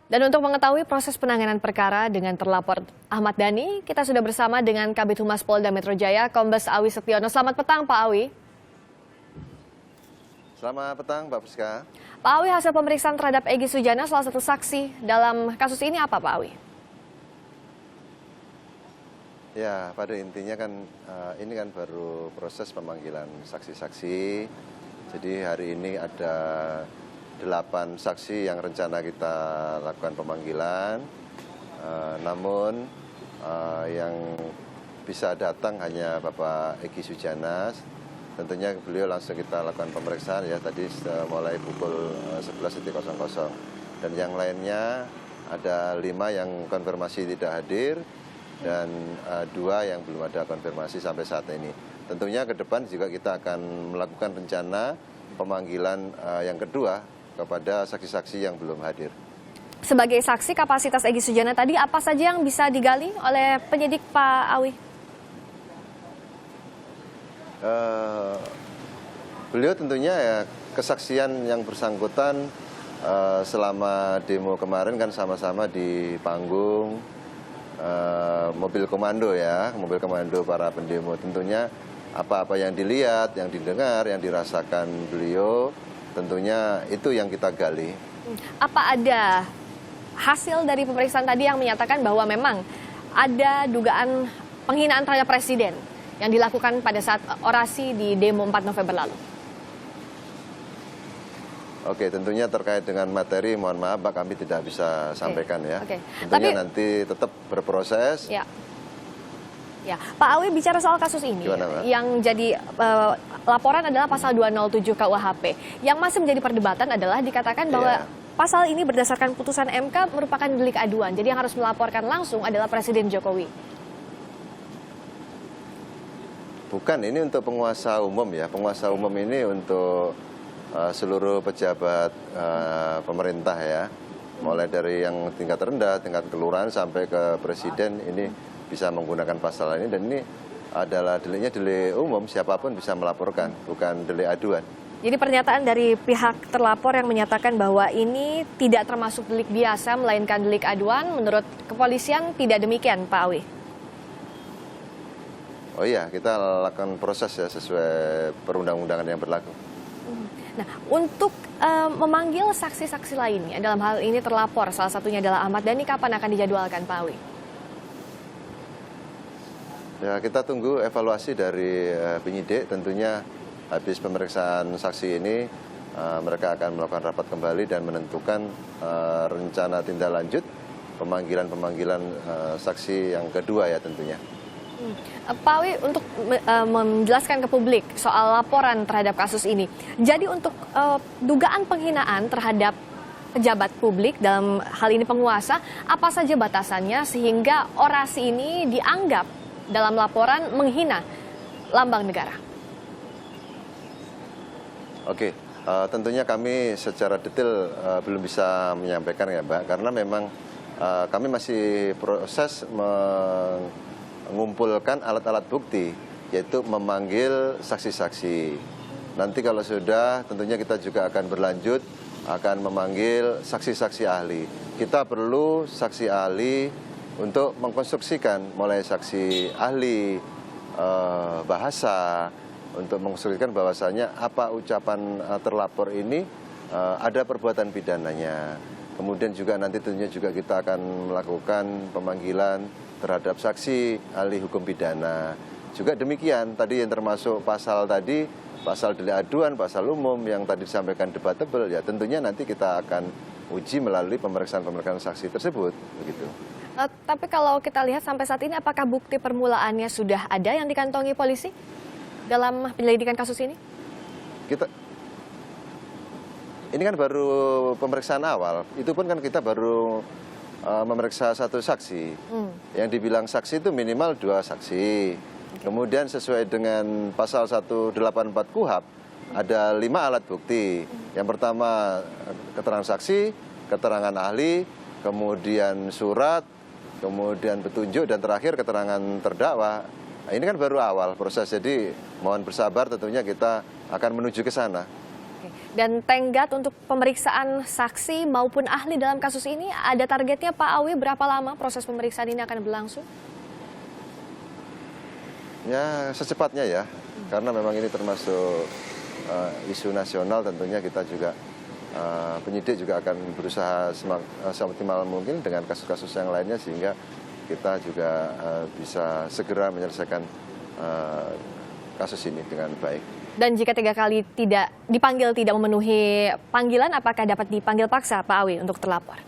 Dan untuk mengetahui proses penanganan perkara dengan terlapor Ahmad Dhani, kita sudah bersama dengan Kabid Humas Polda Metro Jaya, Kombes Awi Setiono. Selamat petang, Pak Awi. Selamat petang, Mbak Priska. Pak Awi, hasil pemeriksaan terhadap Egy Sujana, salah satu saksi dalam kasus ini apa, Pak Awi? Ya, pada intinya kan ini kan baru proses pemanggilan saksi-saksi. Jadi hari ini ada 8 saksi yang rencana kita lakukan pemanggilan. Namun yang bisa datang hanya Bapak Egy Sujana. Tentunya beliau langsung kita lakukan pemeriksaan ya tadi mulai pukul 11.00. Dan yang lainnya ada 5 yang konfirmasi tidak hadir dan 2 yang belum ada konfirmasi sampai saat ini. Tentunya ke depan juga kita akan melakukan rencana pemanggilan yang kedua kepada saksi-saksi yang belum hadir. Sebagai saksi kapasitas Egy Sujana tadi, apa saja yang bisa digali oleh penyidik, Pak Awi? Beliau tentunya ya kesaksian yang bersangkutan selama demo kemarin kan sama-sama di panggung mobil komando ya, mobil komando para pendemo. Tentunya apa-apa yang dilihat, yang didengar, yang dirasakan beliau, tentunya itu yang kita gali. Apa ada hasil dari pemeriksaan tadi yang menyatakan bahwa memang ada dugaan penghinaan terhadap Presiden yang dilakukan pada saat orasi di demo 4 November lalu? Oke, tentunya terkait dengan materi, mohon maaf Pak, kami tidak bisa sampaikan ya. Tentunya nanti tetap berproses. Ya. Ya, Pak Awi, bicara soal kasus ini, gimana, yang jadi laporan adalah pasal 207 KUHP. Yang masih menjadi perdebatan adalah dikatakan bahwa pasal ini berdasarkan putusan MK merupakan delik aduan. Jadi yang harus melaporkan langsung adalah Presiden Jokowi. Bukan, ini untuk penguasa umum ya. Penguasa umum ini untuk seluruh pejabat pemerintah ya. Mulai dari yang tingkat rendah, tingkat kelurahan sampai ke Presiden ini bisa menggunakan pasal ini. Dan ini adalah deliknya delik umum, siapapun bisa melaporkan, bukan delik aduan. Jadi pernyataan dari pihak terlapor yang menyatakan bahwa ini tidak termasuk delik biasa, melainkan delik aduan, menurut kepolisian tidak demikian, Pak Awi? Oh iya, kita lakukan proses ya sesuai perundang-undangan yang berlaku. Nah, untuk memanggil saksi-saksi lainnya, dalam hal ini terlapor, salah satunya adalah Ahmad Dhani, kapan akan dijadwalkan, Pak Awi? Ya, kita tunggu evaluasi dari penyidik. Tentunya habis pemeriksaan saksi ini, mereka akan melakukan rapat kembali dan menentukan rencana tindak lanjut pemanggilan saksi yang kedua ya tentunya. Pak Awi, untuk menjelaskan ke publik soal laporan terhadap kasus ini, jadi untuk dugaan penghinaan terhadap pejabat publik, dalam hal ini penguasa, apa saja batasannya sehingga orasi ini dianggap dalam laporan menghina lambang negara? Oke, tentunya kami secara detail belum bisa menyampaikan ya Mbak, karena memang kami masih proses mengumpulkan alat-alat bukti, yaitu memanggil saksi-saksi. Nanti kalau sudah, tentunya kita juga akan berlanjut, akan memanggil saksi-saksi ahli. Kita perlu saksi ahli untuk mengkonstruksikan, mulai saksi ahli bahasa, untuk mengkonstruksikan bahwasannya apa ucapan terlapor ini ada perbuatan pidananya. Kemudian juga nanti tentunya juga kita akan melakukan pemanggilan terhadap saksi ahli hukum pidana. Juga demikian, tadi yang termasuk pasal tadi, pasal delik aduan, pasal umum yang tadi disampaikan debatable, ya tentunya nanti kita akan uji melalui pemeriksaan saksi tersebut, begitu. Tapi kalau kita lihat sampai saat ini, apakah bukti permulaannya sudah ada yang dikantongi polisi dalam penyelidikan kasus ini? Ini kan baru pemeriksaan awal, itu pun kan kita baru memeriksa 1 saksi. Yang dibilang saksi itu minimal 2 saksi. Kemudian sesuai dengan pasal 184 KUHP, ada 5 alat bukti. Yang pertama keterangan saksi, keterangan ahli, kemudian surat, kemudian petunjuk, dan terakhir keterangan terdakwa. Nah, ini kan baru awal proses, jadi mohon bersabar, tentunya kita akan menuju ke sana. Dan tenggat untuk pemeriksaan saksi maupun ahli dalam kasus ini, ada targetnya Pak Awi berapa lama proses pemeriksaan ini akan berlangsung? Ya secepatnya ya, karena memang ini termasuk isu nasional, tentunya kita juga penyidik juga akan berusaha semaksimal mungkin dengan kasus-kasus yang lainnya sehingga kita juga bisa segera menyelesaikan kasus ini dengan baik. Dan jika 3 kali tidak dipanggil tidak memenuhi panggilan, apakah dapat dipanggil paksa Pak Awi untuk terlapor?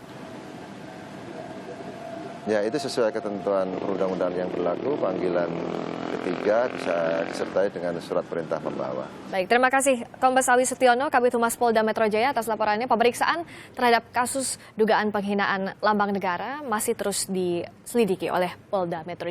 Ya itu sesuai ketentuan perundang-undangan yang berlaku, panggilan ketiga bisa disertai dengan surat perintah membawa. Baik, terima kasih Kombes Awi Setiono, Kabid Humas Polda Metro Jaya atas laporannya. Pemeriksaan terhadap kasus dugaan penghinaan lambang negara masih terus diselidiki oleh Polda Metro Jaya.